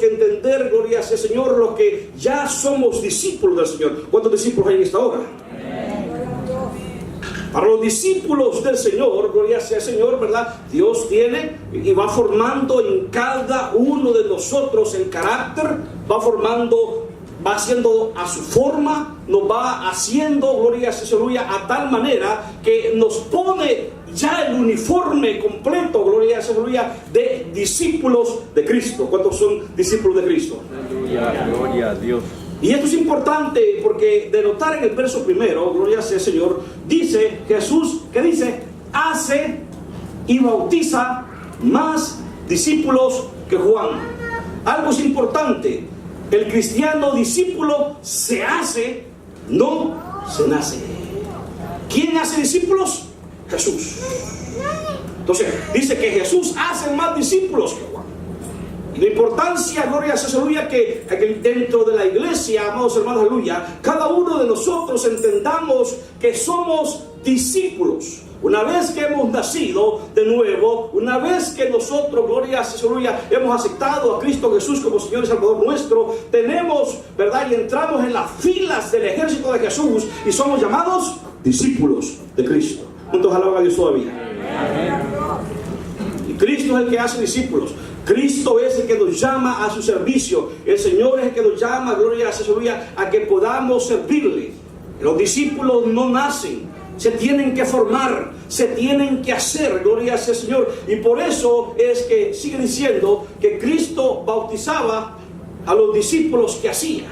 que entender, gloria sea el Señor, los que ya somos discípulos del Señor. ¿Cuántos discípulos hay en esta hora? Para los discípulos del Señor, gloria sea el Señor, ¿verdad? Dios tiene y va formando en cada uno de nosotros el carácter, va haciendo a su forma, nos va haciendo, gloria sea el Señor, a tal manera que nos pone ya el uniforme completo, gloria sea el Señor, de discípulos de Cristo. ¿Cuántos son discípulos de Cristo? Gloria a Dios. Y esto es importante porque de notar en el verso primero, gloria sea el Señor, dice Jesús, ¿qué dice? Hace y bautiza más discípulos que Juan. Algo es importante, el cristiano discípulo se hace, no se nace. ¿Quién hace discípulos? Jesús. Entonces, dice que Jesús hace más discípulos que Juan. Y la importancia, gloria sea, aleluya, que dentro de la iglesia, amados hermanos, aleluya, cada uno de nosotros entendamos que somos discípulos. Una vez que hemos nacido de nuevo, una vez que nosotros, gloria sea, aleluya, hemos aceptado a Cristo Jesús como Señor y Salvador nuestro, tenemos, ¿verdad? Y entramos en las filas del ejército de Jesús y somos llamados discípulos de Cristo. ¿Cuántos alaban a Dios todavía? Amén. Y Cristo es el que hace discípulos. Cristo es el que nos llama a su servicio. El Señor es el que nos llama, gloria sea, aleluya, a que podamos servirle. Los discípulos no nacen, se tienen que formar, se tienen que hacer, gloria sea el Señor. Y por eso es que sigue diciendo que Cristo bautizaba a los discípulos que hacía.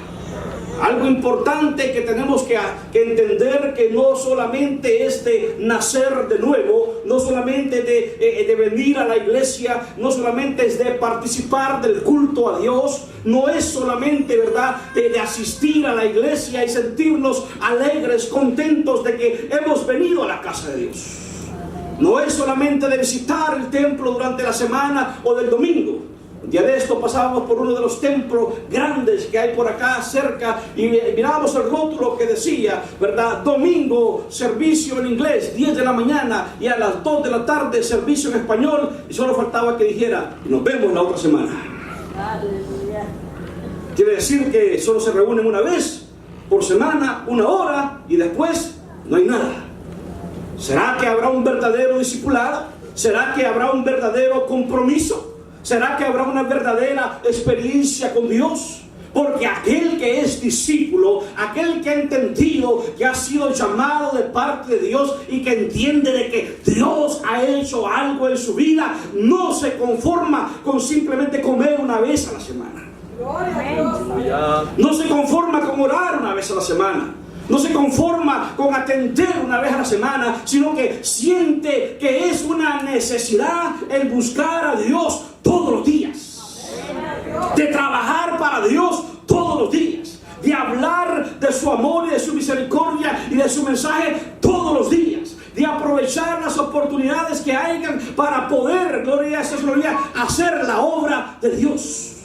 Algo importante que tenemos que entender, que no solamente es de nacer de nuevo, no solamente de venir a la iglesia, no solamente es de participar del culto a Dios, no es solamente, ¿verdad?, de asistir a la iglesia y sentirnos alegres, contentos de que hemos venido a la casa de Dios. No es solamente de visitar el templo durante la semana o del domingo. Un día de esto pasábamos por uno de los templos grandes que hay por acá cerca y mirábamos el rótulo que decía, ¿verdad? Domingo, servicio en inglés, 10 de la mañana, y a las 2 de la tarde, servicio en español, y solo faltaba que dijera, nos vemos la otra semana. Aleluya. Quiere decir que solo se reúnen una vez por semana, una hora, y después no hay nada. ¿Será que habrá un verdadero discipulado? ¿Será que habrá un verdadero compromiso? ¿Será que habrá una verdadera experiencia con Dios? Porque aquel que es discípulo, aquel que ha entendido que ha sido llamado de parte de Dios y que entiende de que Dios ha hecho algo en su vida, no se conforma con simplemente comer una vez a la semana. No se conforma con orar una vez a la semana. No se conforma con atender una vez a la semana, sino que siente que es una necesidad el buscar a Dios todos los días, de trabajar para Dios todos los días, de hablar de su amor y de su misericordia y de su mensaje todos los días, de aprovechar las oportunidades que hayan para poder, gloria a Dios, hacer la obra de Dios.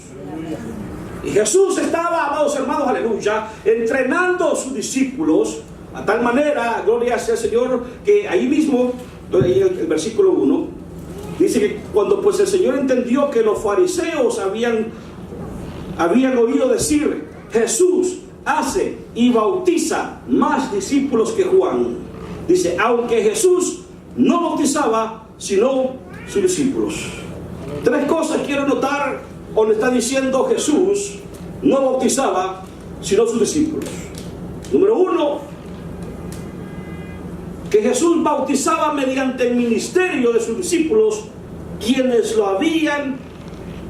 Y Jesús estaba, amados hermanos, aleluya, entrenando a sus discípulos a tal manera, gloria sea el Señor, que ahí mismo, en el versículo 1, dice que cuando pues el Señor entendió que los fariseos habían oído decir, Jesús hace y bautiza más discípulos que Juan. Dice, aunque Jesús no bautizaba, sino sus discípulos. Tres cosas quiero notar donde está diciendo Jesús no bautizaba, sino sus discípulos. Número 1, que Jesús bautizaba mediante el ministerio de sus discípulos, quienes lo habían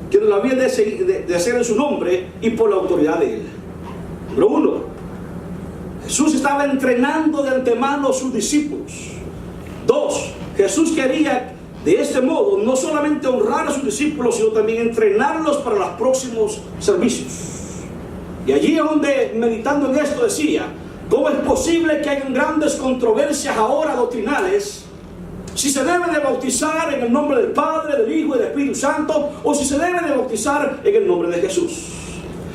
de hacer en su nombre y por la autoridad de él. Número 1, Jesús estaba entrenando de antemano a sus discípulos. 2, Jesús quería de este modo no solamente honrar a sus discípulos, sino también entrenarlos para los próximos servicios. Y allí es donde, meditando en esto, decía, ¿cómo es posible que hayan grandes controversias ahora doctrinales si se debe de bautizar en el nombre del Padre, del Hijo y del Espíritu Santo, o si se debe de bautizar en el nombre de Jesús?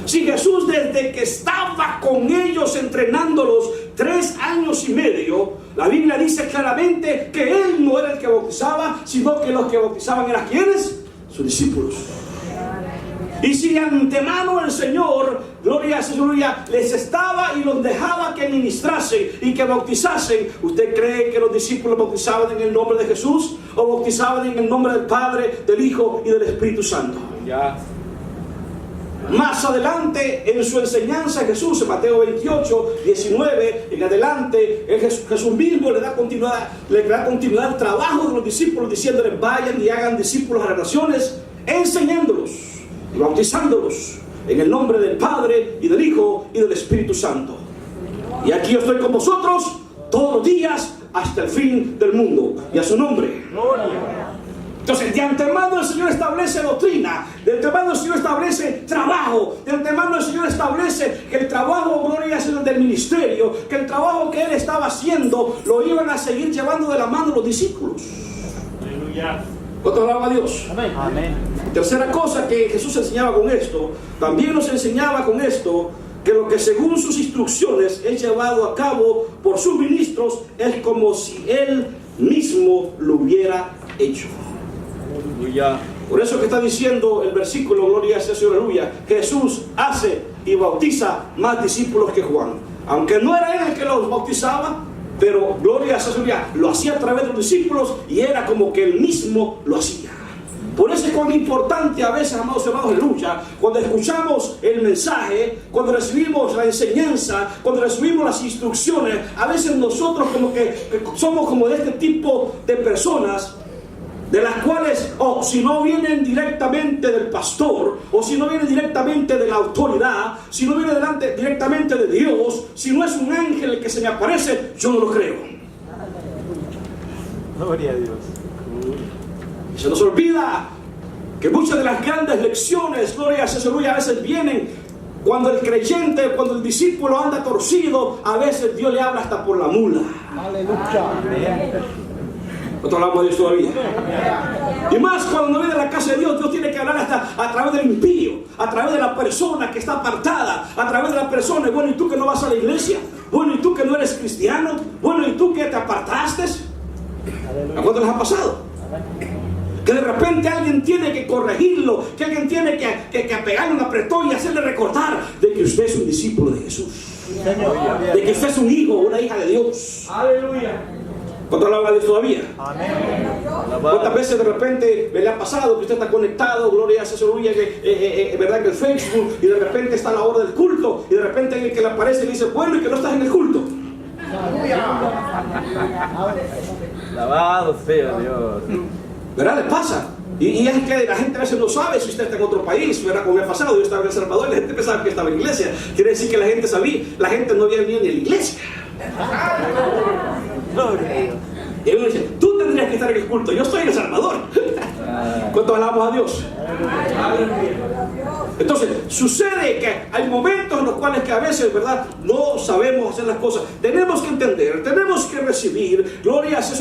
Si Jesús, desde que estaba con ellos entrenándolos 3 años y medio, la Biblia dice claramente que Él no era el que bautizaba, sino que los que bautizaban eran ¿quiénes? Sus discípulos. Y si de antemano el Señor, gloria a Señor, les estaba y los dejaba que ministrasen y que bautizasen, ¿usted cree que los discípulos bautizaban en el nombre de Jesús o bautizaban en el nombre del Padre, del Hijo y del Espíritu Santo? Ya. Más adelante en su enseñanza Jesús, en Mateo 28, 19 en adelante, Jesús mismo le da continuidad al trabajo de los discípulos, diciéndoles: vayan y hagan discípulos a las naciones, enseñándolos y bautizándolos en el nombre del Padre y del Hijo y del Espíritu Santo. Y aquí yo estoy con vosotros todos los días hasta el fin del mundo. Y a su nombre. Entonces, de antemano el Señor establece doctrina, de antemano el Señor establece trabajo, de antemano el Señor establece que el trabajo, gloria a Dios, del ministerio, que el trabajo que Él estaba haciendo lo iban a seguir llevando de la mano los discípulos. Aleluya. ¿Cuánto alaba a Dios? Amén. Amén. Tercera cosa que Jesús enseñaba con esto, también nos enseñaba con esto, que lo que según sus instrucciones es llevado a cabo por sus ministros es como si Él mismo lo hubiera hecho. Aleluya. Por eso que está diciendo el versículo, gloria a Dios, aleluya, Jesús hace y bautiza más discípulos que Juan. Aunque no era Él el que los bautizaba, pero gloria a Dios, aleluya, lo hacía a través de los discípulos y era como que Él mismo lo hacía. Por eso es cuán importante a veces, amados hermanos, aleluya, cuando escuchamos el mensaje, cuando recibimos la enseñanza, cuando recibimos las instrucciones, a veces nosotros como que somos como de este tipo de personas, de las cuales, si no vienen directamente del pastor, o si no vienen directamente de la autoridad, si no viene directamente de Dios, si no es un ángel el que se me aparece, yo no lo creo. Gloria a Dios. Y se nos olvida que muchas de las grandes lecciones, gloria a Dios, a veces vienen cuando el creyente, cuando el discípulo anda torcido, a veces Dios le habla hasta por la mula. Aleluya. Nosotros hablamos de Dios todavía. Y más cuando uno viene a la casa de Dios, Dios tiene que hablar hasta a través del impío, a través de la persona que está apartada, a través de la persona. Bueno, ¿y tú que no vas a la iglesia? Bueno, ¿y tú que no eres cristiano? Bueno, ¿y tú que te apartaste? ¿A cuánto les ha pasado? Que de repente alguien tiene que corregirlo, que alguien tiene que pegarle un apretón y hacerle recordar de que usted es un discípulo de Jesús, de que usted es un hijo o una hija de Dios. Aleluya. ¿Cuánto habla de Dios todavía? Amén. ¿Cuántas veces de repente me le ha pasado que usted está conectado, gloria a Dios, verdad, que el Facebook, y de repente está a la hora del culto, y de repente alguien que le aparece y le dice: bueno, y que no estás en el culto? Alabado sea Dios. ¿Verdad? Le pasa. Y es que la gente a veces no sabe si usted está en otro país, ¿verdad? Como me ha pasado, yo estaba en El Salvador y la gente pensaba que estaba en iglesia. Quiere decir que la gente sabía, la gente no había venido ni a la iglesia. Y uno dice: tú tendrías que estar en el culto, yo estoy en El Salvador. ¿Cuánto alabamos a Dios? Entonces, sucede que hay momentos en los cuales que a veces, ¿verdad?, no sabemos hacer las cosas. Tenemos que entender, tenemos que recibir, gloria a Dios,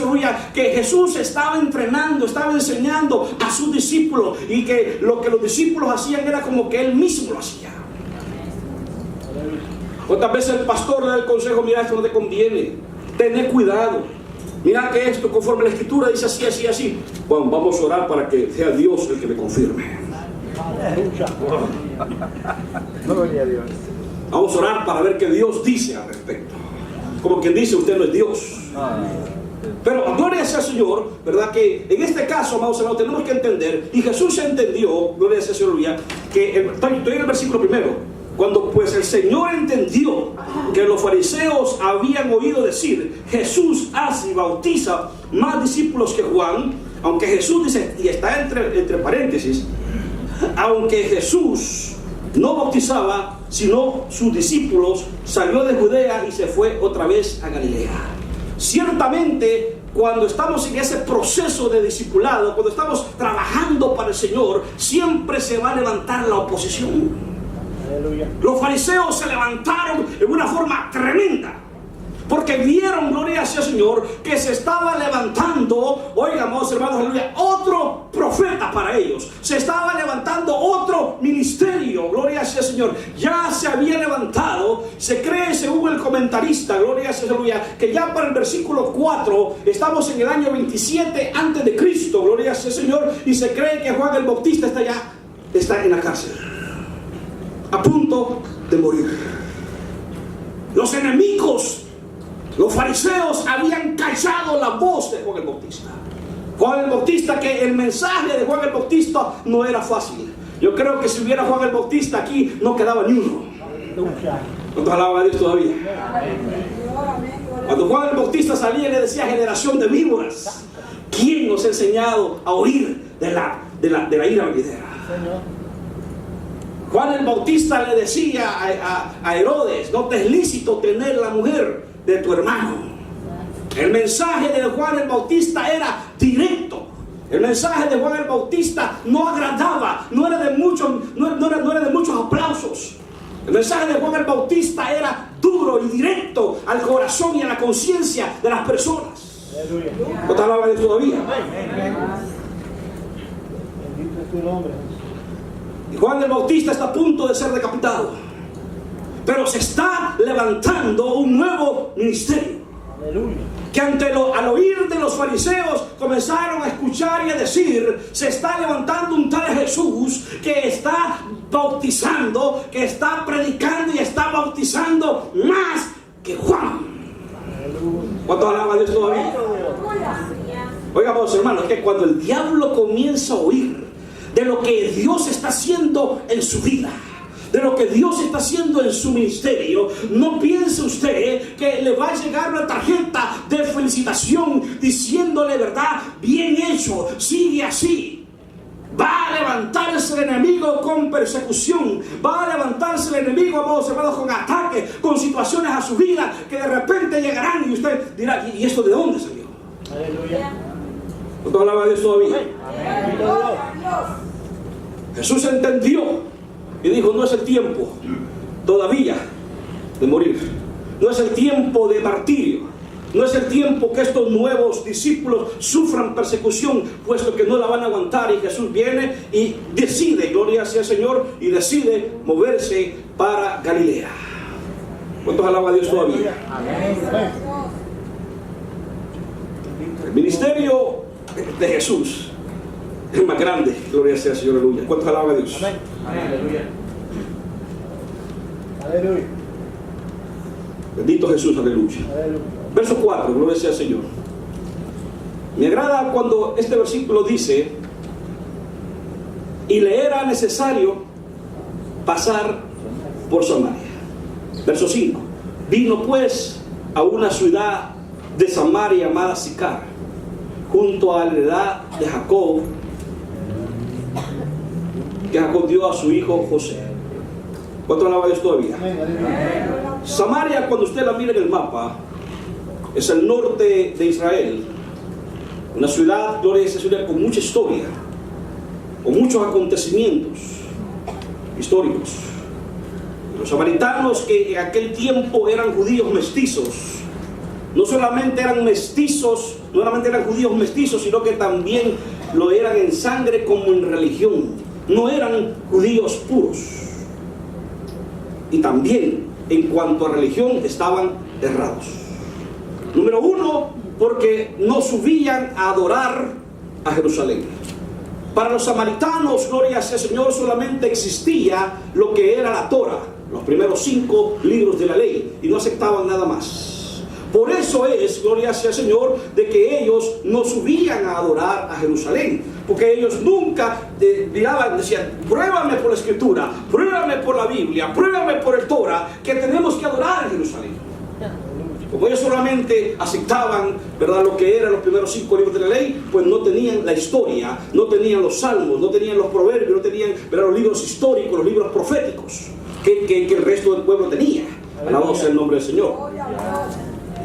que Jesús estaba entrenando, estaba enseñando a sus discípulos, y que lo que los discípulos hacían era como que Él mismo lo hacía. ¿Cuántas veces el pastor le da el consejo: mira, esto no te conviene, tened cuidado, mira que esto conforme a la Escritura dice así, así, así? Bueno, vamos a orar para que sea Dios el que me confirme. Gloria a Dios. Vamos a orar para ver qué Dios dice al respecto. Como quien dice: usted no es Dios. Pero gloria sea al Señor, ¿verdad? Que en este caso, amados hermanos, tenemos que entender, y Jesús entendió, gloria sea al Señor, que estoy en el versículo primero. Cuando pues el Señor entendió que los fariseos habían oído decir: Jesús hace y bautiza más discípulos que Juan, aunque Jesús dice, y está entre paréntesis, aunque Jesús no bautizaba, sino sus discípulos, salió de Judea y se fue otra vez a Galilea. Ciertamente, cuando estamos en ese proceso de discipulado, cuando estamos trabajando para el Señor, siempre se va a levantar la oposición. Aleluya. Los fariseos se levantaron en una forma tremenda, porque vieron, gloria sea al Señor, que se estaba levantando, oigamos hermanos, aleluya, otro profeta para ellos. Se estaba levantando otro ministerio, gloria sea al Señor. Ya se había levantado, se cree según el comentarista, gloria sea al Señor, que ya para el versículo 4 estamos en el año 27 antes de Cristo, gloria sea al Señor, y se cree que Juan el Bautista está en la cárcel. a punto de morir. Los enemigos, los fariseos, habían callado la voz de Juan el Bautista. Juan el Bautista, que el mensaje de Juan el Bautista no era fácil. Yo creo que si hubiera Juan el Bautista aquí, no quedaba ni uno. ¿Cuántos alaban a Dios todavía? Cuando Juan el Bautista salía, le decía: generación de víboras, ¿quién nos ha enseñado a oír de la ira venidera? Juan el Bautista le decía a Herodes: no te es lícito tener la mujer de tu hermano. El mensaje de Juan el Bautista era directo. El mensaje de Juan el Bautista no agradaba, no era de muchos aplausos. El mensaje de Juan el Bautista era duro y directo al corazón y a la conciencia de las personas. ¿No te hablaba de eso todavía? Bendito es tu nombre. Y Juan el Bautista está a punto de ser decapitado, pero se está levantando un nuevo ministerio. Aleluya. Que al oír de los fariseos comenzaron a escuchar y a decir: se está levantando un tal Jesús que está bautizando, que está predicando y está bautizando más que Juan. ¿Cuánto alaba a Dios todavía? Oigamos, hermanos, que cuando el diablo comienza a oír de lo que Dios está haciendo en su vida, de lo que Dios está haciendo en su ministerio, no piense usted que le va a llegar una tarjeta de felicitación diciéndole: verdad, bien hecho, sigue así. Va a levantarse el enemigo con persecución, va a levantarse el enemigo, amados hermanos, con ataques, con situaciones a su vida que de repente llegarán y usted dirá: ¿y esto de dónde salió? Aleluya. ¿Cuánto hablaba de eso todavía? Jesús entendió y dijo: no es el tiempo todavía de morir, no es el tiempo de martirio, no es el tiempo que estos nuevos discípulos sufran persecución, puesto que no la van a aguantar. Y Jesús viene y decide, gloria sea el Señor, y decide moverse para Galilea. ¿Cuántos alaban a Dios todavía? El ministerio de Jesús es más grande, gloria sea el Señor, aleluya. ¿Cuántos alaban a Dios? Aleluya. Aleluya. Bendito Jesús, aleluya. Aleluya. Verso 4, gloria sea al Señor. Me agrada cuando este versículo dice: y le era necesario pasar por Samaria. Verso 5: vino pues a una ciudad de Samaria llamada Sicar, junto a la heredad de Jacob, que Jacob dio a su hijo José. ¿Cuánto alaba Dios todavía? Aleluya. Samaria, cuando usted la mira en el mapa, es el norte de Israel. Una ciudad, gloria a esa ciudad, con mucha historia, con muchos acontecimientos históricos. Los samaritanos, que en aquel tiempo eran judíos mestizos, no solamente eran mestizos, no solamente eran judíos mestizos, sino que también lo eran en sangre como en religión. No eran judíos puros. Y también en cuanto a religión estaban errados. Número 1, porque no subían a adorar a Jerusalén. Para los samaritanos, gloria sea el Señor, solamente existía lo que era la Torah, los primeros 5 libros de la ley, y no aceptaban nada más. Por eso es, gloria sea el Señor, de que ellos no subían a adorar a Jerusalén, porque ellos nunca decían: pruébame por la Escritura, pruébame por la Biblia, pruébame por el Torah, que tenemos que adorar a Jerusalén. Como ellos solamente aceptaban, ¿verdad?, lo que eran los primeros 5 libros de la ley, pues no tenían la historia, no tenían los salmos, no tenían los proverbios, no tenían, ¿verdad?, los libros históricos, los libros proféticos que el resto del pueblo tenía. Alabado sea el nombre del Señor.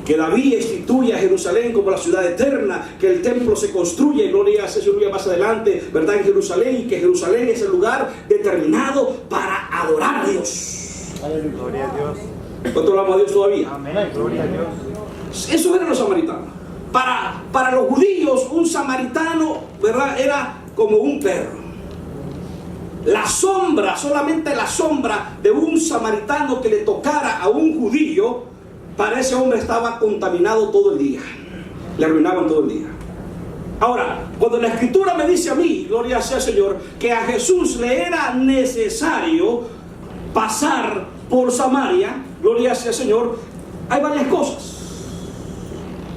Que David instituye a Jerusalén como la ciudad eterna, que el templo se construye, gloria sea el Señor, más adelante, ¿verdad?, en Jerusalén, y que Jerusalén es el lugar determinado para adorar a Dios. Aleluya. Gloria a Dios. ¿Cuánto hablamos a Dios todavía? Amén. Gloria a Dios. Eso eran los samaritanos. Para los judíos, un samaritano, ¿verdad?, era como un perro. La sombra, solamente la sombra de un samaritano que le tocara a un judío, para ese hombre estaba contaminado todo el día. Le arruinaban todo el día. Ahora, cuando la Escritura me dice a mí, gloria sea el Señor, que a Jesús le era necesario pasar por Samaria, gloria sea el Señor, hay varias cosas.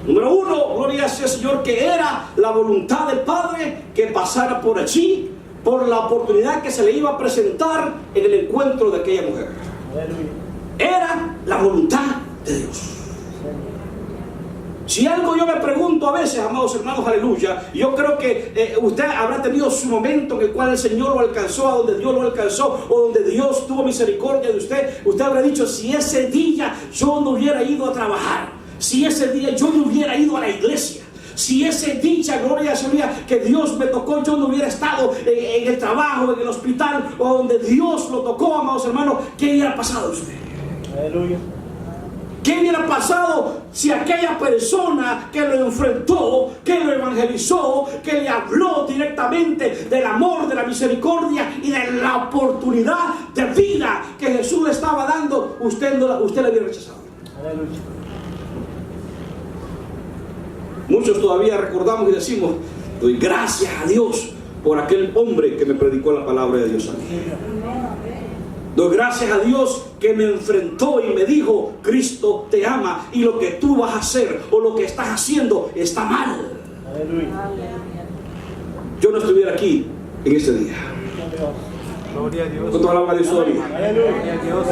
Número uno, gloria sea el Señor, que era la voluntad del Padre que pasara por allí, por la oportunidad que se le iba a presentar en el encuentro de aquella mujer. Era la voluntad de Dios. Si algo yo me pregunto a veces, amados hermanos, aleluya, yo creo que usted habrá tenido su momento en el cual el Señor lo alcanzó, a donde Dios lo alcanzó, o donde Dios tuvo misericordia de usted. Usted habrá dicho, si ese día yo no hubiera ido a trabajar, si ese día yo no hubiera ido a la iglesia, si ese dicha, gloria a Dios, que Dios me tocó, yo no hubiera estado en el trabajo, en el hospital, o donde Dios lo tocó, amados hermanos, ¿qué hubiera pasado a usted? Aleluya. ¿Qué hubiera pasado si aquella persona que lo enfrentó, que lo evangelizó, que le habló directamente del amor, de la misericordia y de la oportunidad de vida que Jesús le estaba dando, usted la hubiera rechazado? Aleluya. Muchos todavía recordamos y decimos, doy gracias a Dios por aquel hombre que me predicó la palabra de Dios a mí. Doy gracias a Dios que me enfrentó y me dijo, Cristo te ama y lo que tú vas a hacer o lo que estás haciendo está mal. Aleluya. Yo no estuviera aquí en ese día. Gloria a Dios. ¿Cuánto alaba a Dios todavía? Aleluya. A Dios.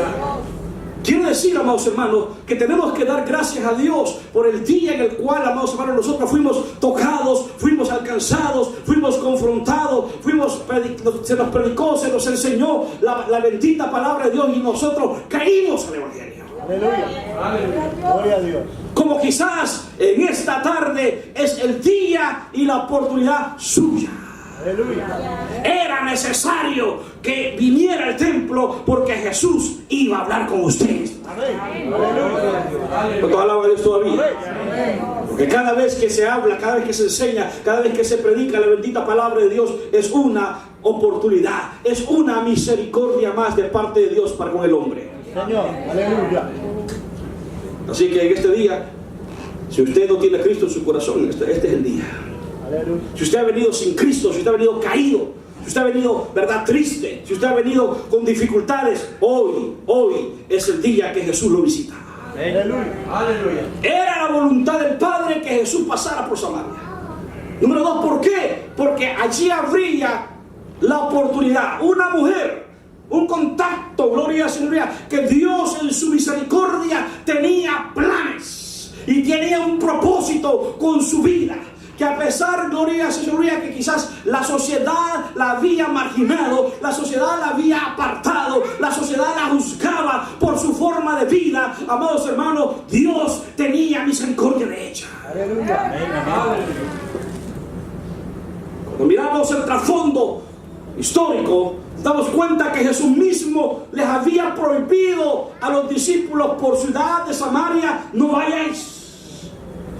Quiere decir, amados hermanos, que tenemos que dar gracias a Dios por el día en el cual, amados hermanos, nosotros fuimos tocados, fuimos alcanzados, fuimos confrontados, se nos predicó, se nos enseñó la bendita palabra de Dios y nosotros caímos al Evangelio. Aleluya. Aleluya. Gloria a Dios. Como quizás en esta tarde es el día y la oportunidad suya. Aleluya. Era necesario que viniera al templo porque Jesús iba a hablar con ustedes. Amén. Aleluya. ¿Cuánto alaba a Dios todavía? Porque cada vez que se habla, cada vez que se enseña, cada vez que se predica la bendita palabra de Dios, es una oportunidad, es una misericordia más de parte de Dios para con el hombre. Señor. Aleluya. Así que en este día, si usted no tiene a Cristo en su corazón, este es el día. Aleluya. Si usted ha venido sin Cristo, si usted ha venido caído, si usted ha venido, verdad, triste, si usted ha venido con dificultades, hoy es el día que Jesús lo visita. Aleluya. Aleluya. Era la voluntad del Padre que Jesús pasara por Samaria. Número 2, ¿por qué? Porque allí habría la oportunidad, una mujer, un contacto, gloria a Dios, que Dios en su misericordia tenía planes y tenía un propósito con su vida. Que a pesar, gloria a Dios, que quizás la sociedad la había marginado, la sociedad la había apartado, la sociedad la juzgaba por su forma de vida, amados hermanos, Dios tenía misericordia de ella. Aleluya. Cuando miramos el trasfondo histórico, damos cuenta que Jesús mismo les había prohibido a los discípulos por ciudad de Samaria, no vayáis.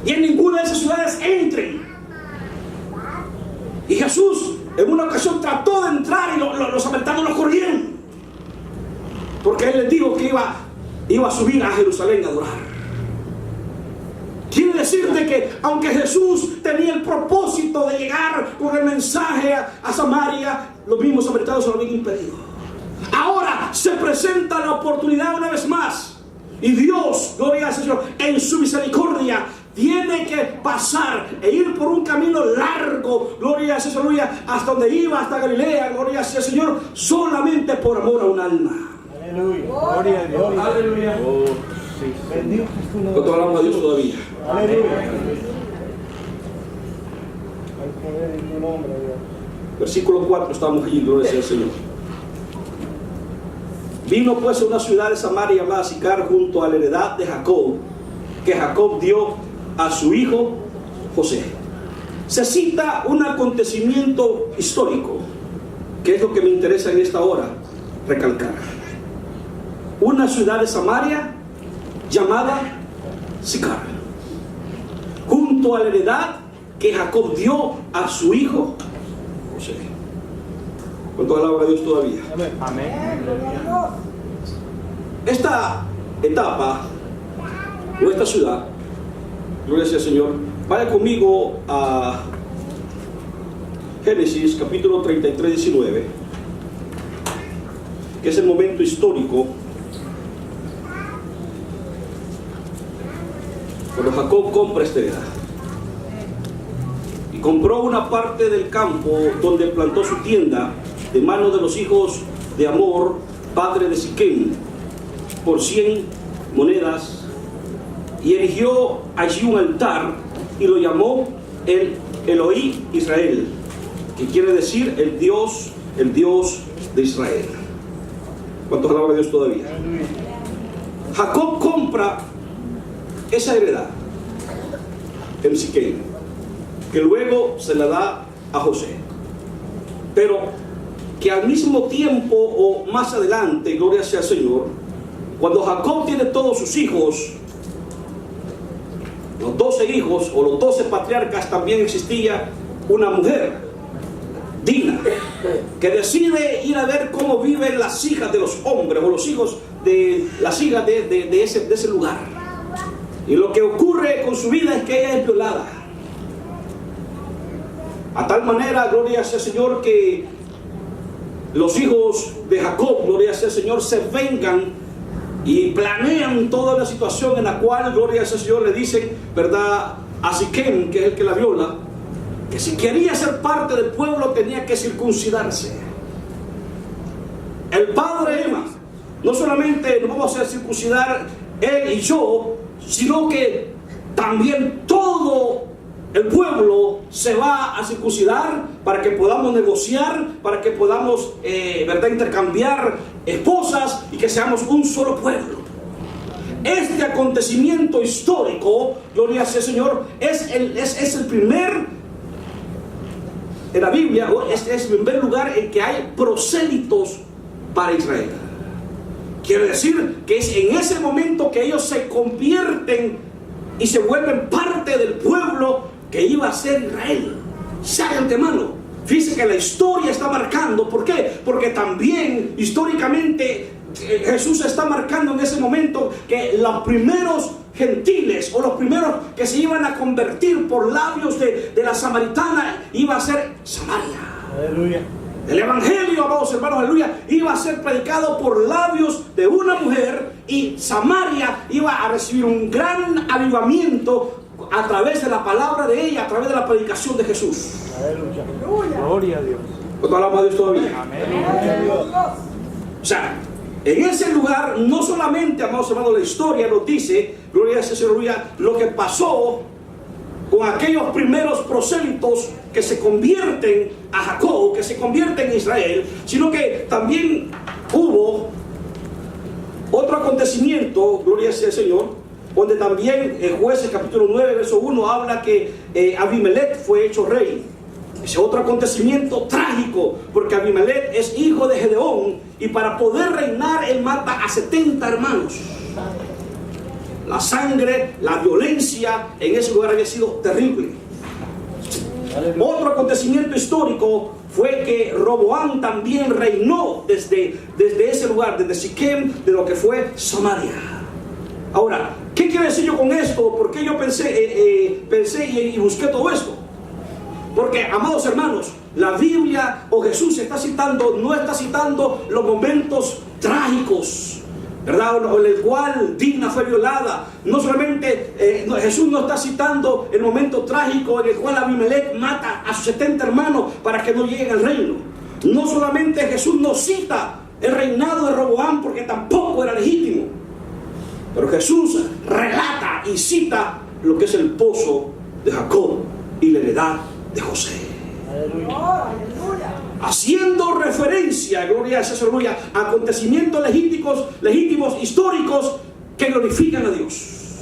Y en ninguna de esas ciudades entren. Y Jesús en una ocasión trató de entrar y los samaritanos los corrieron. Porque Él les dijo que iba a subir a Jerusalén a adorar. Quiere decir de que aunque Jesús tenía el propósito de llegar con el mensaje a Samaria, los mismos samaritanos se lo habían impedido. Ahora se presenta la oportunidad una vez más. Y Dios, gloria al Señor, en su misericordia, tiene que pasar e ir por un camino largo, gloria al Señor, hasta donde iba, hasta Galilea, gloria al Señor, solamente por amor a un alma. Aleluya. Gloria a Dios. Aleluya. Oh, sí. Bendito es tu nombre. ¿Cuánto hablamos a Dios todavía? Aleluya. Hay poder en tu nombre, Dios. Versículo 4, estamos allí, gloria al Señor. Vino pues a una ciudad de Samaria llamada Sicar, junto a la heredad de Jacob, que Jacob dio a su hijo José. Se cita un acontecimiento histórico, que es lo que me interesa en esta hora recalcar. Una ciudad de Samaria llamada Sicar, junto a la heredad que Jacob dio a su hijo José. ¿Cuánto alaba a Dios todavía? Amén. Amén. Esta etapa o esta ciudad, gloria sea al Señor, vaya conmigo a Génesis capítulo 33, 19. que es el momento histórico cuando Jacob compra esta heredad. Y compró una parte del campo donde plantó su tienda de mano de los hijos de Hamor, padre de Siquem, por 100 monedas, y erigió allí un altar y lo llamó el Elohim Israel, que quiere decir el Dios de Israel. ¿Cuántos alaban a Dios todavía? Jacob compra esa heredad en Siquem, que luego se la da a José, pero que al mismo tiempo o más adelante, gloria sea al Señor, cuando Jacob tiene todos sus hijos, los 12 hijos o los 12 patriarcas, también existía una mujer, Dina, que decide ir a ver cómo viven las hijas de los hombres o los hijos de las hijas de ese lugar. Y lo que ocurre con su vida es que ella es violada. A tal manera, gloria sea al Señor, que los hijos de Jacob, gloria sea al Señor, se vengan y planean toda la situación en la cual, gloria sea al Señor, le dicen, ¿verdad?, a Siquem, que es el que la viola, que si quería ser parte del pueblo tenía que circuncidarse. El padre Emma, no solamente nos vamos a hacer circuncidar él y yo, sino que también todo el pueblo se va a circuncidar para que podamos negociar, para que podamos ¿verdad?, intercambiar esposas y que seamos un solo pueblo. Este acontecimiento histórico, gloria sea al Señor, es el primer en la Biblia, es el primer lugar en que hay prosélitos para Israel. Quiere decir que es en ese momento que ellos se convierten y se vuelven parte del pueblo que iba a ser Israel. Ya de antemano, fíjense que la historia está marcando. ¿Por qué? Porque también históricamente Jesús está marcando en ese momento que los primeros gentiles o los primeros que se iban a convertir por labios de la samaritana iba a ser Samaria. Aleluya. El evangelio, amados hermanos, aleluya, iba a ser predicado por labios de una mujer, y Samaria iba a recibir un gran avivamiento a través de la palabra de ella, a través de la predicación de Jesús. Aleluya. Gloria a Dios. ¿Cuánto alabamos a Dios todavía? Amén. O sea, en ese lugar, no solamente, amados hermanos, la historia nos dice, gloria a Jesús, lo que pasó con aquellos primeros prosélitos que se convierten a Jacob, que se convierten en Israel, sino que también hubo otro acontecimiento, gloria sea al Señor, donde también en Jueces capítulo 9, verso 1, habla que Abimelech fue hecho rey. Ese otro acontecimiento trágico, porque Abimelech es hijo de Gedeón, y para poder reinar él mata a 70 hermanos. La sangre, la violencia en ese lugar había sido terrible. Otro acontecimiento histórico fue que Roboam también reinó desde ese lugar, desde Siquem, de lo que fue Samaria. Ahora, ¿qué quiero decir yo con esto? ¿Por qué yo pensé y busqué todo esto? Porque, amados hermanos, la Biblia o Jesús no está citando los momentos trágicos, ¿verdad?, en el cual Dina fue violada. No solamente Jesús no está citando el momento trágico en el cual Abimelech mata a sus 70 hermanos para que no lleguen al reino. No solamente Jesús no cita el reinado de Roboam, porque tampoco era legítimo, pero Jesús relata y cita lo que es el pozo de Jacob y la heredad de José. Aleluya. Haciendo referencia, gloria a Jesús, a acontecimientos legítimos, históricos, que glorifican a Dios.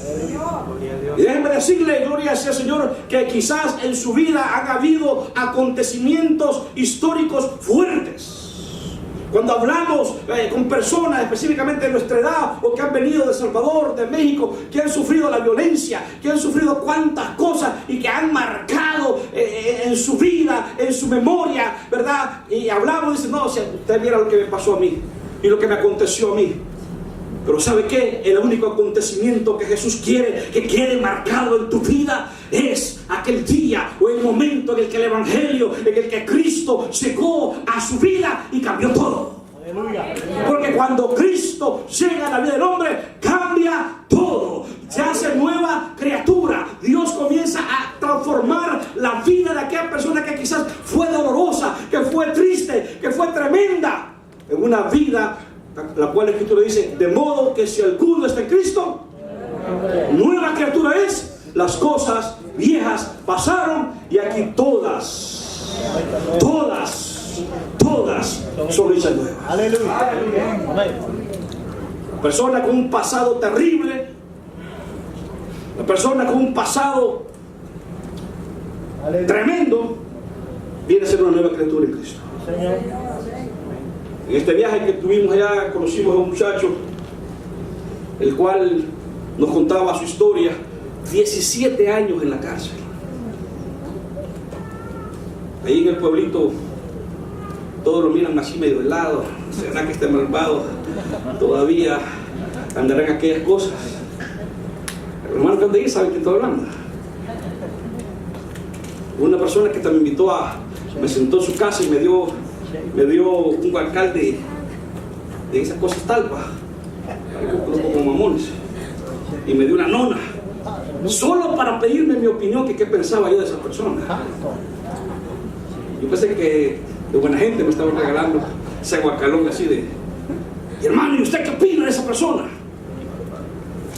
Gloria a Dios. Y déjenme decirle, gloria sea al Señor, que quizás en su vida han habido acontecimientos históricos fuertes. Cuando hablamos con personas específicamente de nuestra edad, o que han venido de Salvador, de México, que han sufrido la violencia, que han sufrido cuantas cosas y que han marcado en su vida, en su memoria, ¿verdad? Y hablamos y dicen, no, si usted viera lo que me pasó a mí y lo que me aconteció a mí. Pero ¿sabe qué? El único acontecimiento que Jesús quiere que quede marcado en tu vida es aquel día o el momento en el que el Evangelio, en el que Cristo llegó a su vida y cambió todo. Aleluya. Porque cuando Cristo llega a la vida del hombre, cambia todo. Se hace nueva criatura. Dios comienza a transformar la vida de aquella persona que quizás fue dolorosa, que fue triste, que fue tremenda, en una vida la cual la Escritura dice: de modo que si alguno está en Cristo, nueva criatura es. Las cosas viejas pasaron y aquí todas son hechas nuevas. Aleluya. Amén. La persona con un pasado terrible, la persona con un pasado Aleluya. tremendo, viene a ser una nueva criatura en Cristo. Señor. En este viaje que tuvimos allá, conocimos a un muchacho, el cual nos contaba su historia. 17 años en la cárcel. Ahí en el pueblito todos lo miran así medio de lado. ¿Será que este malvado todavía andará en aquellas cosas? El hermano que anda ahí sabe que estoy hablando. Una persona que también me sentó en su casa y me dio un alcalde de esas cosas talpas, como mamones, y me dio una nona, solo para pedirme mi opinión, que qué pensaba yo de esa persona. Yo pensé que de buena gente me estaba regalando ese guacalón así de: y hermano, ¿y usted qué opina de esa persona?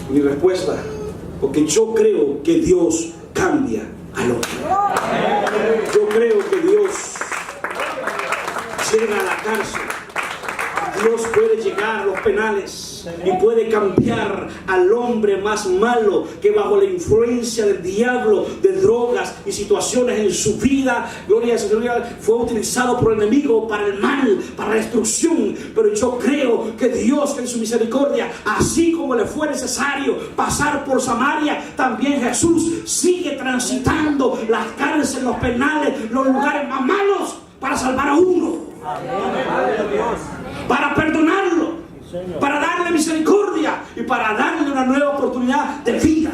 Mi respuesta: porque yo creo que Dios cambia al hombre. Yo creo que Dios llega a la cárcel. Dios puede llegar a los penales y puede cambiar al hombre más malo que bajo la influencia del diablo, de drogas y situaciones en su vida, gloria a Dios, fue utilizado por el enemigo para el mal, para la destrucción. Pero yo creo que Dios, en su misericordia, así como le fue necesario pasar por Samaria, también Jesús sigue transitando las cárceles, los penales, los lugares más malos para salvar a uno. Para perdonarlo, para darle misericordia y para darle una nueva oportunidad de vida.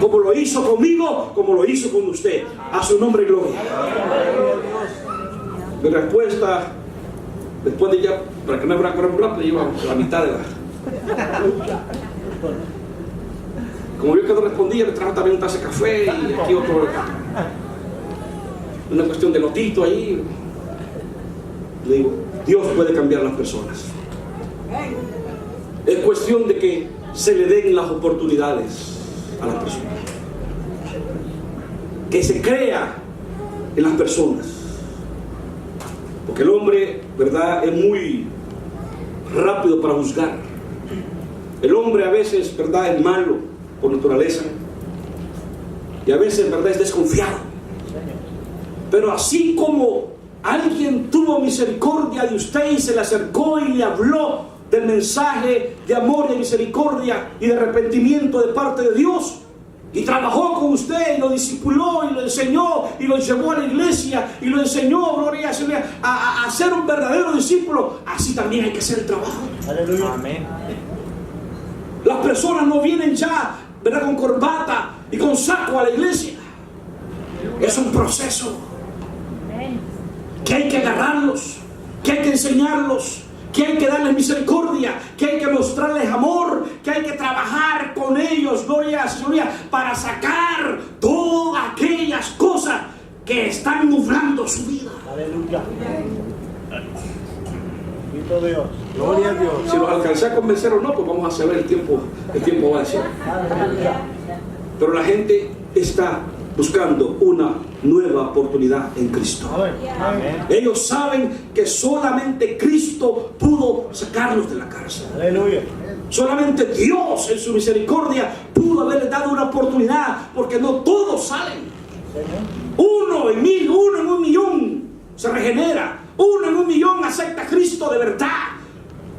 Como lo hizo conmigo, como lo hizo con usted. A su nombre gloria. Mi respuesta, después de ya, para que no me correr muy rápido, lleva la mitad de la. Como yo que no respondía, le trajo también un taza de café y aquí otro. Una cuestión de lotito ahí. Le digo: Dios puede cambiar las personas. Es cuestión de que se le den las oportunidades a las personas, que se crea en las personas, porque el hombre, verdad, es muy rápido para juzgar. El hombre a veces, verdad, es malo por naturaleza, y a veces, verdad, es desconfiado. Pero así como alguien tuvo misericordia de usted y se le acercó y le habló del mensaje de amor y de misericordia y de arrepentimiento de parte de Dios, y trabajó con usted y lo discipuló y lo enseñó y lo llevó a la iglesia y lo enseñó, gloria a ser un verdadero discípulo, así también hay que hacer el trabajo. Aleluya. Amén. Las personas no vienen ya, ¿verdad?, con corbata y con saco a la iglesia. Es un proceso que hay que agarrarlos, que hay que enseñarlos, que hay que darles misericordia, que hay que mostrarles amor, que hay que trabajar con ellos, gloria a Dios, para sacar todas aquellas cosas que están nublando su vida. Aleluya. Bendito Dios. Gloria a Dios. Si los alcancé a convencer o no, pues vamos a saber el tiempo va a decir. Aleluya. Pero la gente está buscando una nueva oportunidad en Cristo. Amén. Amén. Ellos saben que solamente Cristo pudo sacarlos de la cárcel. Aleluya. Solamente Dios en su misericordia pudo haberles dado una oportunidad, porque no todos salen. Uno en 1000, uno en 1,000,000 se regenera. Uno en 1,000,000 acepta a Cristo de verdad.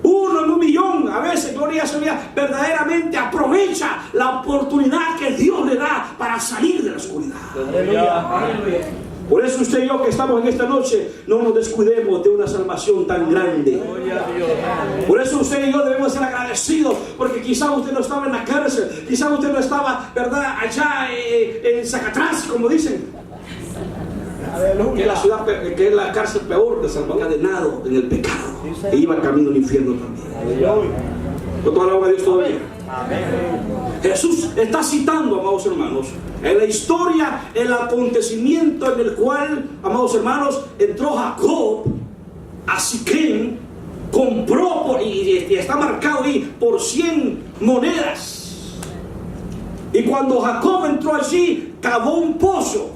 Uno en 1,000,000 a veces, gloria a Dios, verdaderamente aprovecha la oportunidad que Dios le da para salir de la oscuridad. Aleluya. Por eso usted y yo que estamos en esta noche, no nos descuidemos de una salvación tan grande. Por eso usted y yo debemos ser agradecidos, porque quizás usted no estaba en la cárcel, quizás usted no estaba, ¿verdad?, allá en Zacatrás, como dicen, que es la ciudad, que es la cárcel peor de Salvador, encadenado en el pecado. e iba camino al infierno también. ¿Cuánto alaba a Dios todavía? Jesús está citando, amados hermanos, en la historia, el acontecimiento en el cual, amados hermanos, entró Jacob a Siquem, compró y está marcado ahí por 100 monedas. Y cuando Jacob entró allí, cavó un pozo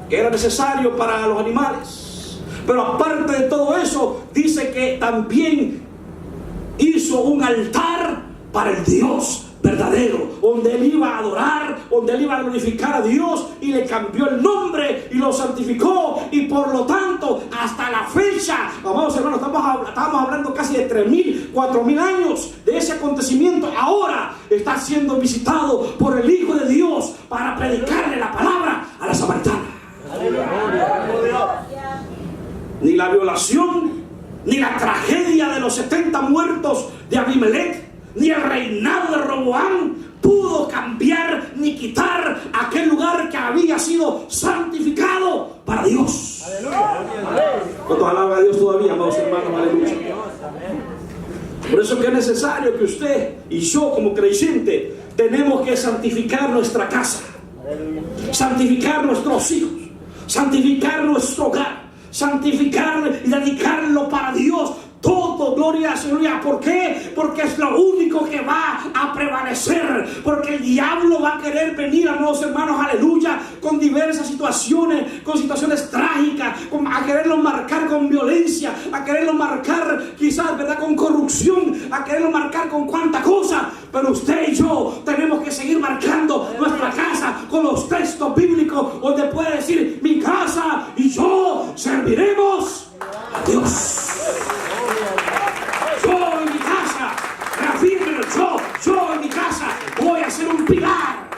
que era necesario para los animales. Pero aparte de todo eso, dice que también hizo un altar para el Dios verdadero, donde él iba a adorar, donde él iba a glorificar a Dios, y le cambió el nombre y lo santificó. Y por lo tanto, hasta la fecha, amados hermanos, estamos hablando casi de 3.000, 4.000 años de ese acontecimiento. Ahora está siendo visitado por el Hijo de Dios para predicarle la palabra a la samaritana. Ni la violación, ni la tragedia de los 70 muertos de Abimelech, ni el reinado de Roboam pudo cambiar ni quitar aquel lugar que había sido santificado para Dios. ¿Cuántos alaban a Dios todavía, amados hermanos? Aleluya. Por eso que es necesario que usted y yo, como creyente, tenemos que santificar nuestra casa, santificar nuestros hijos, santificar nuestro hogar, santificarlo y dedicarlo para Dios. Todo, gloria a Dios. ¿Por qué? Porque es lo único que va a prevalecer. Porque el diablo va a querer venir, amados hermanos, aleluya, con diversas situaciones, con situaciones trágicas, a quererlo marcar con violencia, a quererlo marcar quizás, ¿verdad?, con corrupción, a quererlo marcar con cuánta cosa. Pero usted y yo tenemos que seguir marcando nuestra casa con los textos bíblicos, donde puede decir: mi casa y yo serviremos a Dios. Yo en mi casa, reafírmelo, yo en mi casa voy a ser un pilar.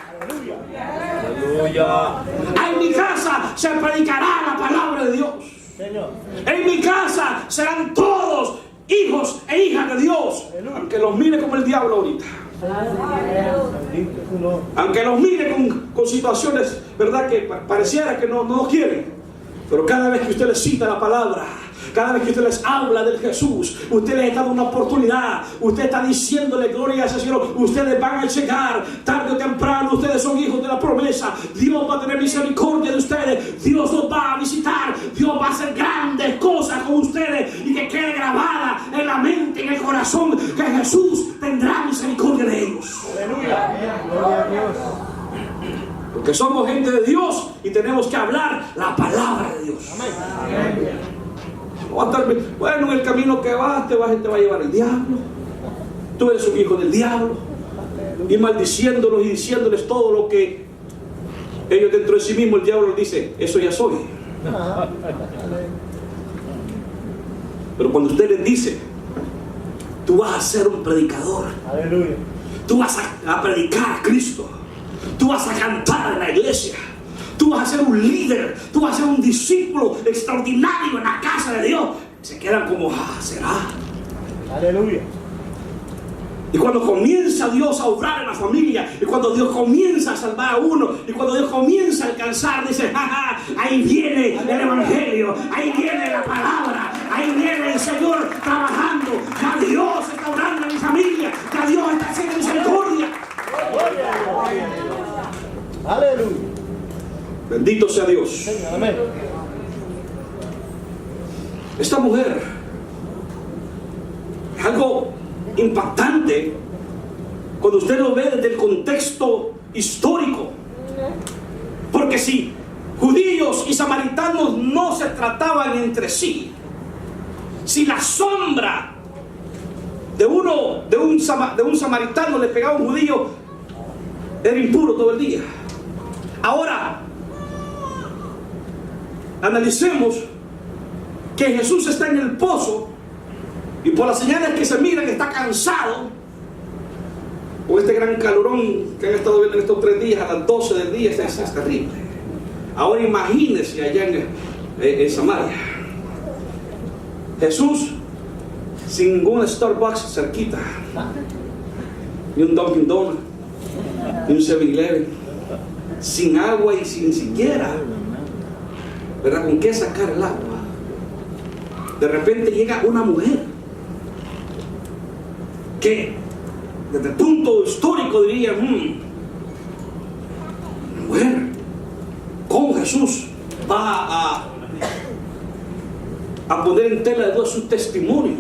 Aleluya. En mi casa se predicará la palabra de Dios. En mi casa serán todos hijos e hijas de Dios. Aunque los mire como el diablo ahorita. Aunque los mire con situaciones, ¿verdad?, que pareciera que no quieren. Pero cada vez que usted les cita la palabra, cada vez que usted les habla del Jesús, usted les está dando una oportunidad. Usted está diciéndole: gloria a ese Señor. Ustedes van a llegar tarde o temprano. Ustedes son hijos de la promesa. Dios va a tener misericordia de ustedes. Dios los va a visitar. Dios va a hacer grandes cosas con ustedes. Y que quede grabada en la mente, en el corazón, que Jesús tendrá misericordia de ellos. Aleluya. Gloria a Dios. Porque somos gente de Dios y tenemos que hablar la palabra de Dios. Amén. Bueno, en el camino que vas, te va a llevar el diablo. Tú eres un hijo del diablo. Y maldiciéndolos y diciéndoles todo lo que ellos dentro de sí mismos, el diablo les dice: eso ya soy. Pero cuando usted les dice: tú vas a ser un predicador, aleluya, tú vas a predicar a Cristo, tú vas a cantar en la iglesia, tú vas a ser un líder, tú vas a ser un discípulo extraordinario en la casa de Dios, se quedan como: ¿será? Aleluya. Y cuando comienza Dios a obrar en la familia, y cuando Dios comienza a salvar a uno, y cuando Dios comienza a alcanzar, dice: ahí viene el evangelio, ahí viene la palabra, ahí viene el Señor trabajando. Ya Dios está obrando en mi familia, ya Dios está haciendo misericordia. Aleluya. Bendito sea Dios. Amén. Esta mujer es algo impactante cuando usted lo ve desde el contexto histórico. Porque si judíos y samaritanos no se trataban entre sí, si la sombra de un samaritano le pegaba a un judío, era impuro todo el día. Ahora analicemos que Jesús está en el pozo, y por las señales que se miran está cansado con este gran calorón que han estado viendo en estos 3 días, a las 12 del día. Es terrible. Ahora imagínense allá en Samaria, Jesús sin ningún Starbucks cerquita, ni un Dunkin' Donuts, ni un 7-Eleven, sin agua y sin siquiera, ¿verdad?, con qué sacar el agua. De repente llega una mujer que desde el punto histórico dirían, mujer, ¿cómo Jesús va a poner en tela de duda su testimonio?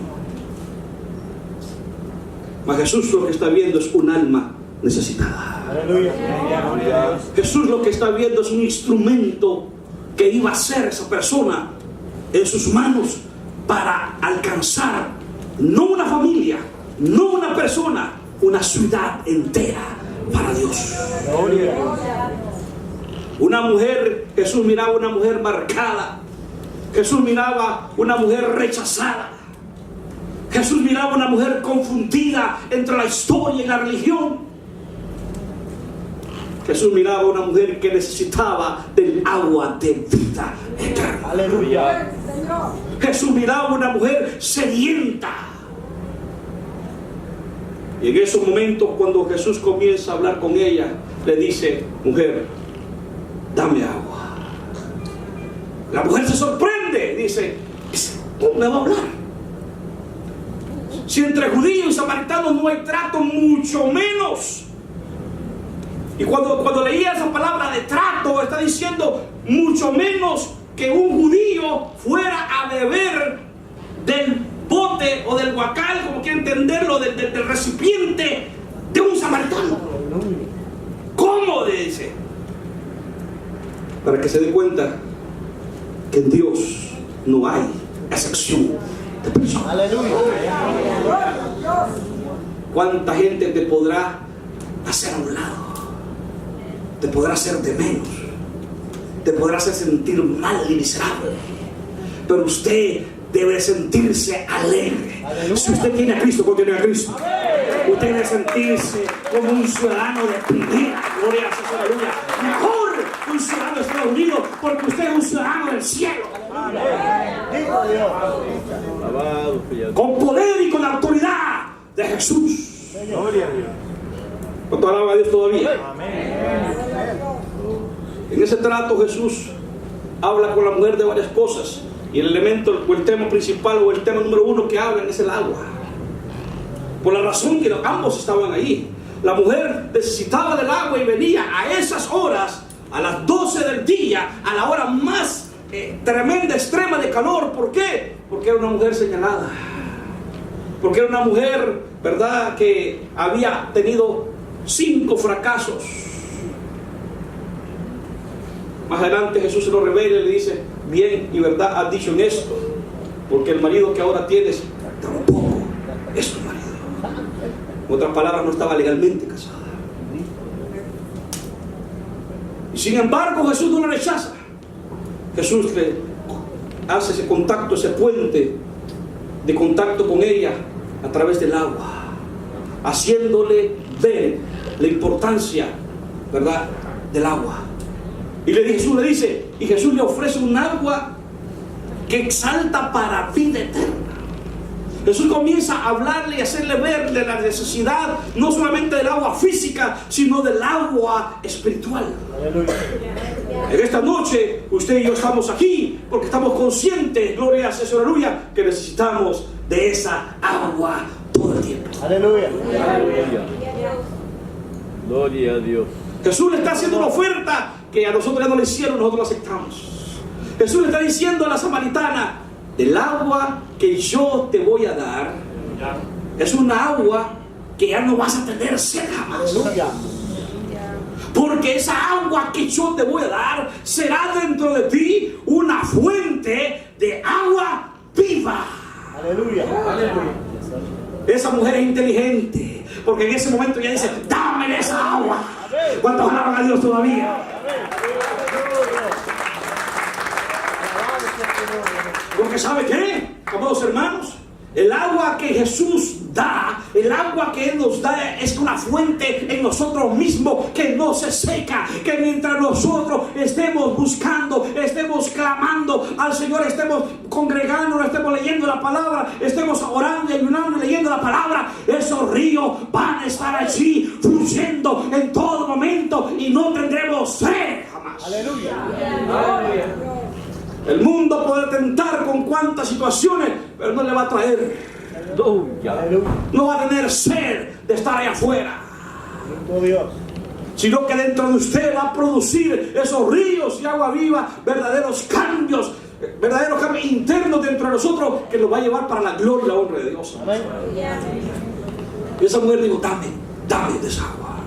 Mas Jesús lo que está viendo es un alma necesitada. Aleluya. Jesús lo que está viendo es un instrumento que iba a ser esa persona en sus manos para alcanzar no una familia, no una persona, una ciudad entera para Dios. Una mujer, Jesús miraba una mujer marcada. Jesús miraba una mujer rechazada. Jesús miraba una mujer confundida entre la historia y la religión. Jesús miraba una mujer que necesitaba del agua de vida eterna. Aleluya. Jesús miraba una mujer sedienta. Y en esos momentos, cuando Jesús comienza a hablar con ella, le dice: mujer, dame agua. La mujer se sorprende, dice: ¿cómo me va a hablar? Si entre judíos y samaritanos no hay trato, mucho menos. Y cuando leía esa palabra de trato, está diciendo mucho menos que un judío fuera a beber del bote o del guacal, como quiera entenderlo, del recipiente de un samaritano. ¿Cómo? Dice. Para que se dé cuenta que en Dios no hay excepción de personas. Aleluya. ¿Cuánta gente te podrá hacer a un lado? Te podrá hacer de menos, te podrá hacer sentir mal y miserable, pero usted debe sentirse alegre. Aleluya. Si usted tiene a Cristo, ¿cómo tiene a Cristo? Usted debe sentirse como un ciudadano de primera. Gloria a Dios, aleluya. Mejor que un ciudadano de Estados Unidos, porque usted es un ciudadano del cielo. Dijo Dios. Con poder y con la autoridad de Jesús. Gloria a Dios. ¿Cuánto alaba a Dios todavía? Amén. En ese trato Jesús habla con la mujer de varias cosas. Y el elemento o el tema principal o el tema número uno que hablan es el agua. Por la razón que ambos estaban ahí. La mujer necesitaba del agua y venía a esas horas, a las 12 del día, a la hora más tremenda, extrema de calor. ¿Por qué? Porque era una mujer señalada. Porque era una mujer, ¿verdad?, que había tenido 5 fracasos. Más adelante Jesús se lo revela y le dice: bien y verdad has dicho en esto, porque el marido que ahora tienes tampoco es tu marido. En otras palabras, no estaba legalmente casada. Y sin embargo Jesús no la rechaza. Jesús le hace ese contacto, ese puente de contacto con ella a través del agua, haciéndole ver la importancia, ¿verdad?, del agua. Y Jesús le dice, y Jesús le ofrece un agua que exalta para vida eterna. Jesús comienza a hablarle y hacerle ver de la necesidad no solamente del agua física, sino del agua espiritual. Aleluya. En esta noche usted y yo estamos aquí porque estamos conscientes, gloria a Dios, aleluya, que necesitamos de esa agua todo el tiempo. Aleluya. Aleluya. Gloria a Dios. Jesús le está haciendo una oferta que a nosotros ya no le hicieron, nosotros la aceptamos. Jesús le está diciendo a la samaritana: el agua que yo te voy a dar es una agua que ya no vas a tener sed jamás. Aleluya. Porque esa agua que yo te voy a dar será dentro de ti una fuente de agua viva. Aleluya. Aleluya. Esa mujer es inteligente, porque en ese momento ella dice: dame esa agua. ¿Cuántos alaban a Dios todavía? Porque ¿sabe qué, amados hermanos? El agua que Jesús da, el agua que Él nos da, es una fuente en nosotros mismos que no se seca. Que mientras nosotros estemos buscando, estemos clamando al Señor, estemos congregándonos, estemos leyendo la palabra, estemos orando y ayunando y leyendo la palabra, esos ríos van a estar allí fluyendo en todo momento y no tendremos sed jamás. Aleluya. El mundo puede tentar con cuantas situaciones, pero no le va a traer Aleluya. No va a tener sed de estar allá afuera, Bendito Dios. sino que dentro de usted va a producir esos ríos y agua viva, verdaderos cambios internos dentro de nosotros, que nos va a llevar para la gloria y la honra de Dios. Amén. Y esa mujer dijo: dame de esa agua.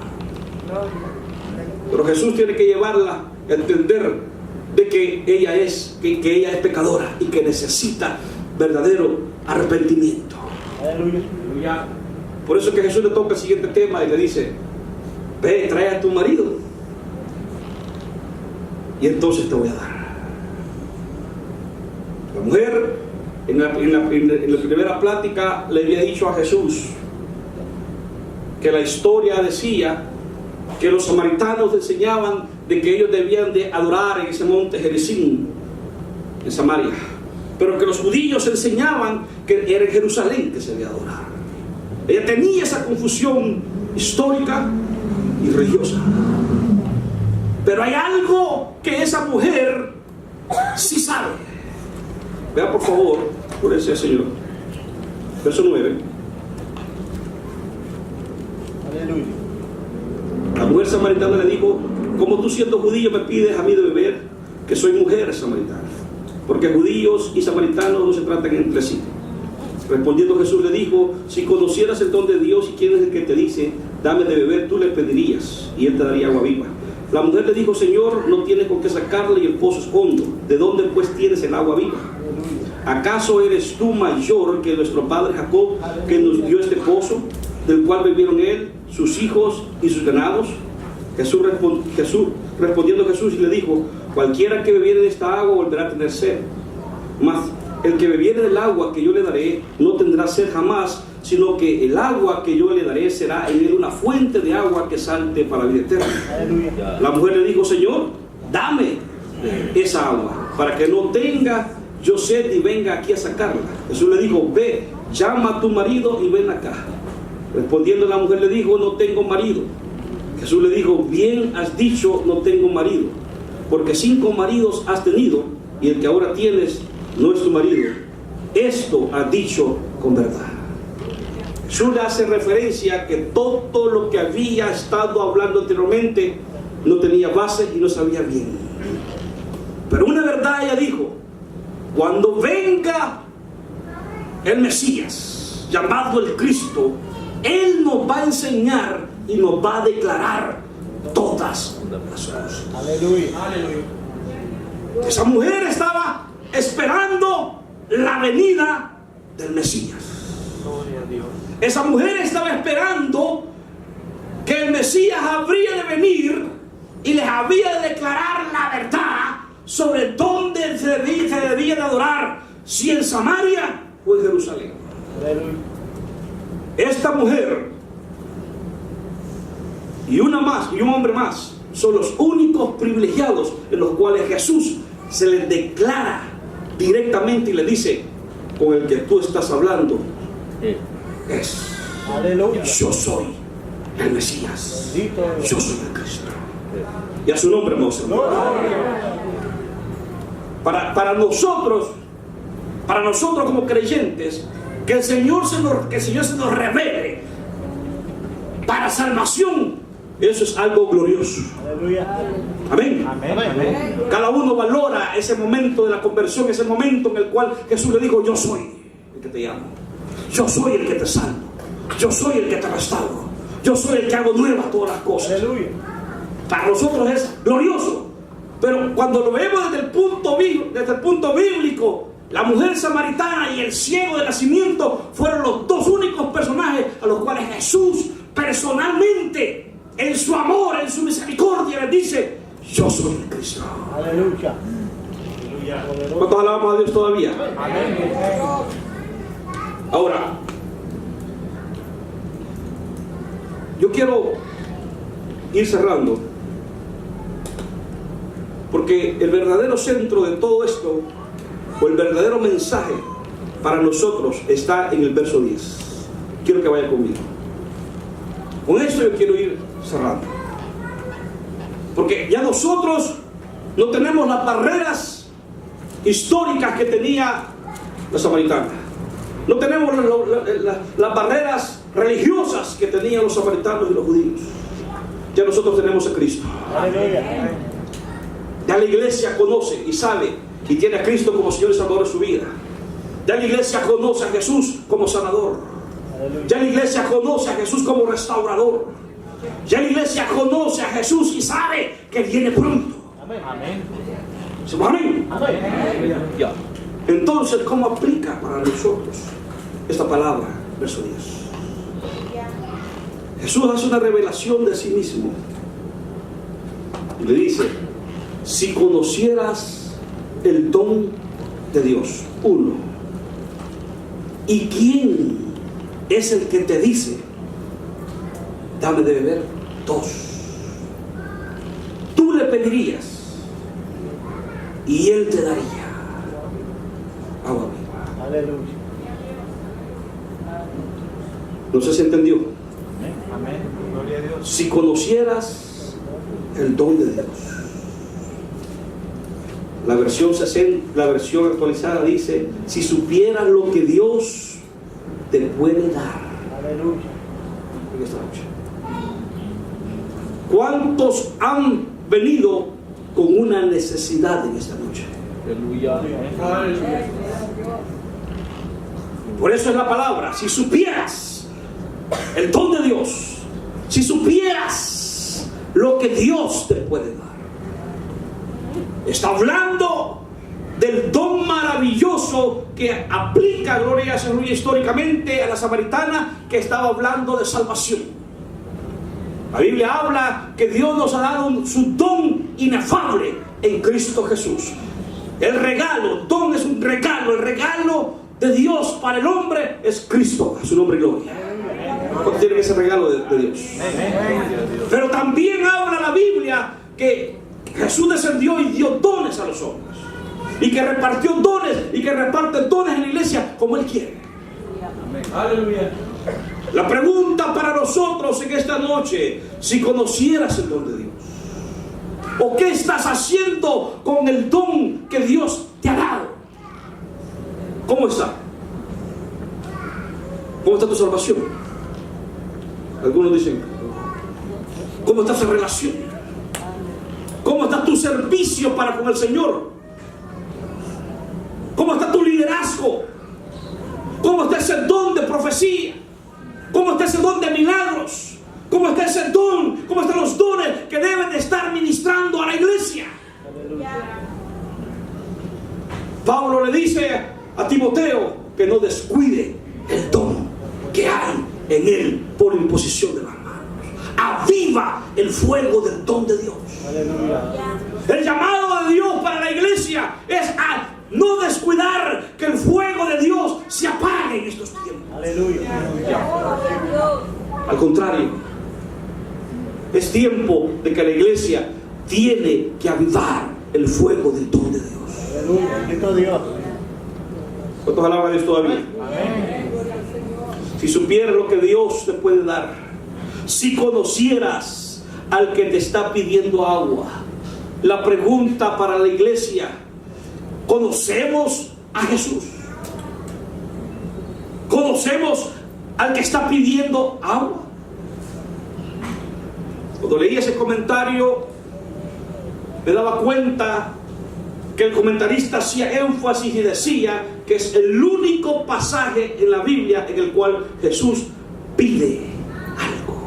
Pero Jesús tiene que llevarla a entender de que ella es pecadora y que necesita verdadero arrepentimiento. Aleluya. Por eso que Jesús le toca el siguiente tema y le dice: ve, trae a tu marido y entonces te voy a dar. La mujer en la primera plática le había dicho a Jesús que la historia decía que los samaritanos enseñaban de que ellos debían de adorar en ese monte Gerizim, en Samaria, pero que los judíos enseñaban que era en Jerusalén que se debía adorar. Ella tenía esa confusión histórica y religiosa. Pero hay algo que esa mujer sí sabe. Vea por favor, por ese Señor, verso 9. Aleluya. La mujer samaritana le dijo: ¿cómo tú, siendo judío, me pides a mí de beber, que soy mujer samaritana? Porque judíos y samaritanos no se tratan entre sí. Respondiendo Jesús le dijo: si conocieras el don de Dios y quién es el que te dice dame de beber, tú le pedirías y él te daría agua viva. La mujer le dijo: Señor, no tienes con qué sacarle y el pozo es hondo. ¿De dónde pues tienes el agua viva? ¿Acaso eres tú mayor que nuestro padre Jacob, que nos dio este pozo, del cual bebieron él, sus hijos y sus ganados? Respondiendo Jesús y le dijo: cualquiera que bebiere de esta agua volverá a tener sed, mas el que bebiere del agua que yo le daré no tendrá sed jamás, sino que el agua que yo le daré será en él una fuente de agua que salte para la vida eterna. Aleluya. La mujer le dijo: Señor, dame esa agua, para que no tenga yo sed y venga aquí a sacarla. Jesús le dijo: ve, llama a tu marido y ven acá. Respondiendo la mujer le dijo: no tengo marido. Jesús le dijo: bien has dicho, no tengo marido, porque 5 maridos has tenido y el que ahora tienes no es tu marido. Esto has dicho con verdad. Jesús le hace referencia a que todo lo que había estado hablando anteriormente no tenía base y no sabía bien. Pero una verdad ella dijo: cuando venga el Mesías, llamado el Cristo, Él nos va a enseñar y nos va a declarar todas las cosas. Aleluya. Esa mujer estaba esperando la venida del Mesías. Gloria a Dios. Esa mujer estaba esperando que el Mesías habría de venir y les había de declarar la verdad sobre dónde se debía de adorar, si en Samaria o en Jerusalén. Aleluya. Esta mujer y una más y un hombre más son los únicos privilegiados en los cuales Jesús se les declara directamente y le dice: con el que tú estás hablando es Aleluya. yo soy el Mesías, Bendito Dios. yo soy el Cristo. Y a su nombre, hermoso. Para nosotros como creyentes, que el Señor se nos revele para salvación, eso es algo glorioso. Aleluya. Amén. Amén. Cada uno valora ese momento de la conversión, ese momento en el cual Jesús le dijo: yo soy el que te llamo, yo soy el que te salvo, yo soy el que te restauro, yo soy el que hago nuevas todas las cosas. Aleluya. Para nosotros es glorioso, pero cuando lo vemos desde el punto bíblico, la mujer samaritana y el ciego de nacimiento fueron los dos únicos personajes a los cuales Jesús personalmente, en su amor, en su misericordia, les dice: yo soy el Cristo. Aleluya. ¿Cuántos alabamos a Dios todavía? Amén. Ahora, yo quiero ir cerrando, porque el verdadero centro de todo esto, o el verdadero mensaje para nosotros, está en el verso 10. Quiero que vaya conmigo. Con esto yo quiero ir cerrando, porque ya nosotros no tenemos las barreras históricas que tenía la samaritana. No tenemos las barreras religiosas que tenían los samaritanos y los judíos. Ya nosotros tenemos a Cristo. Aleluya. Ya la iglesia conoce y sabe y tiene a Cristo como Señor y Salvador de su vida. Ya la iglesia conoce a Jesús como sanador. Ya la iglesia conoce a Jesús como restaurador. Ya la iglesia conoce a Jesús y sabe que viene pronto. Amén. Amén. Amén. Ya. Entonces, ¿cómo aplica para nosotros esta palabra? Verso 10. Jesús hace una revelación de sí mismo y le dice: si conocieras el don de Dios, 1, ¿y quién es el que te dice dame de beber? 2, tú le pedirías y él te daría agua viva. Aleluya. No sé si entendió. Amén. Gloria a Dios. Si conocieras el don de Dios. La versión actualizada dice: si supieras lo que Dios te puede dar. Aleluya. En esta noche, ¿cuántos han venido con una necesidad en esta noche? Aleluya. Por eso es la palabra: si supieras el don de Dios, si supieras lo que Dios te puede dar. Está hablando del don maravilloso que aplica, gloria a Dios, históricamente a la samaritana, que estaba hablando de salvación. La Biblia habla que Dios nos ha dado su don inefable en Cristo Jesús. El regalo, don es un regalo. El regalo de Dios para el hombre es Cristo, a su nombre y gloria. ¿Cuántos tienen ese regalo de Dios? Pero también habla la Biblia que Jesús descendió y dio dones a los hombres, y que repartió dones y que reparte dones en la iglesia como Él quiere. Aleluya. La pregunta para nosotros en esta noche: si conocieras el don de Dios, ¿o qué estás haciendo con el don que Dios te ha dado? ¿Cómo está? ¿Cómo está tu salvación? Algunos dicen: ¿cómo está esa relación? ¿Cómo está tu servicio para con el Señor? ¿Cómo está tu liderazgo? ¿Cómo está ese don de profecía? ¿Cómo está ese don de milagros? ¿Cómo está ese don? ¿Cómo están los dones que deben de estar ministrando a la iglesia? Pablo le dice a Timoteo que no descuide el don que hay en él por imposición de las manos. Aviva el fuego del don de Dios. Aleluya. El llamado de Dios para la iglesia es a no descuidar que el fuego de Dios se apague en estos tiempos. Aleluya. Al contrario, es tiempo de que la iglesia tiene que avivar el fuego del don de Dios. Aleluya. Bendito Dios. ¿Cuántos alaban a Dios todavía? Amén. Si supieras lo que Dios te puede dar, si conocieras al que te está pidiendo agua. La pregunta para la iglesia: ¿conocemos a Jesús? ¿Conocemos al que está pidiendo agua? Cuando leí ese comentario, me daba cuenta que el comentarista hacía énfasis y decía que es el único pasaje en la Biblia en el cual Jesús pide algo.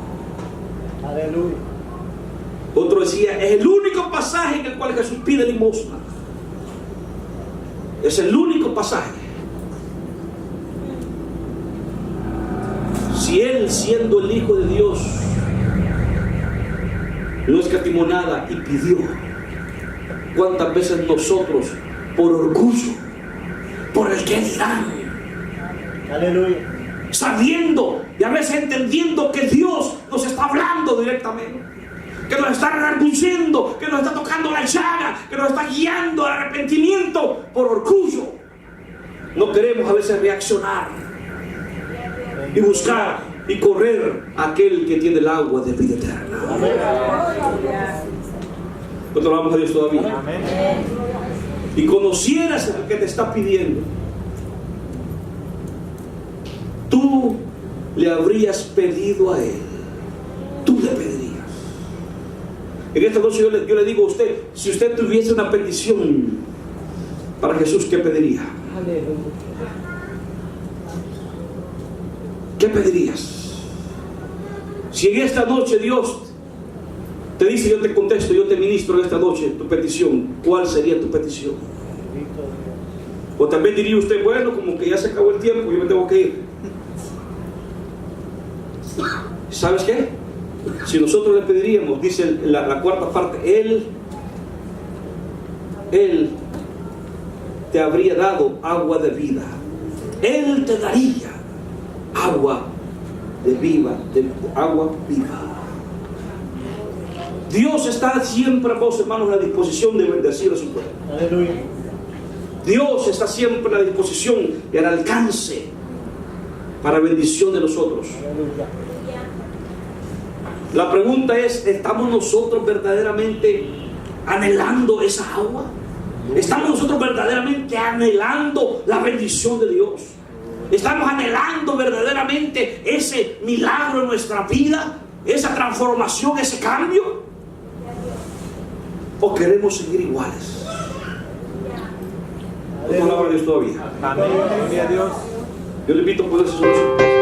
Aleluya. Otro decía: es el único pasaje en el cual Jesús pide limosna. Es el único pasaje. Si Él, siendo el Hijo de Dios, no escatimó nada y pidió, ¿cuántas veces nosotros, por orgullo, por el que dirán, Aleluya. sabiendo y a veces entendiendo que Dios nos está hablando directamente, que nos está redarguyendo, que nos está tocando la llaga, que nos está guiando al arrepentimiento, por orgullo, no queremos a veces reaccionar y buscar y correr a aquel que tiene el agua de vida eterna? ¿Cuánto alabamos a Dios todavía? Amén. Y conocieras al que te está pidiendo, tú le habrías pedido a Él? Tú le pedirías. En esta noche yo le digo a usted, si usted tuviese una petición para Jesús, ¿qué pediría? ¿Qué pedirías? Si en esta noche Dios te dice, yo te contesto, yo te ministro en esta noche tu petición, ¿cuál sería tu petición? O también diría usted, bueno, como que ya se acabó el tiempo, yo me tengo que ir. ¿Sabes qué? Si nosotros le pediríamos, dice la cuarta parte, Él te habría dado agua de vida. Él te daría agua agua viva. Dios está siempre, vos hermanos, a la disposición de bendecir a su pueblo. Aleluya. Dios está siempre a la disposición y al alcance para bendición de nosotros. Aleluya. La pregunta es, ¿estamos nosotros verdaderamente anhelando esa agua? ¿Estamos nosotros verdaderamente anhelando la bendición de Dios? ¿Estamos anhelando verdaderamente ese milagro en nuestra vida? ¿Esa transformación, ese cambio? ¿O queremos seguir iguales? ¿No palabra de Dios todavía? Amén. Gloria a Dios. Yo le invito a ponerse sobre su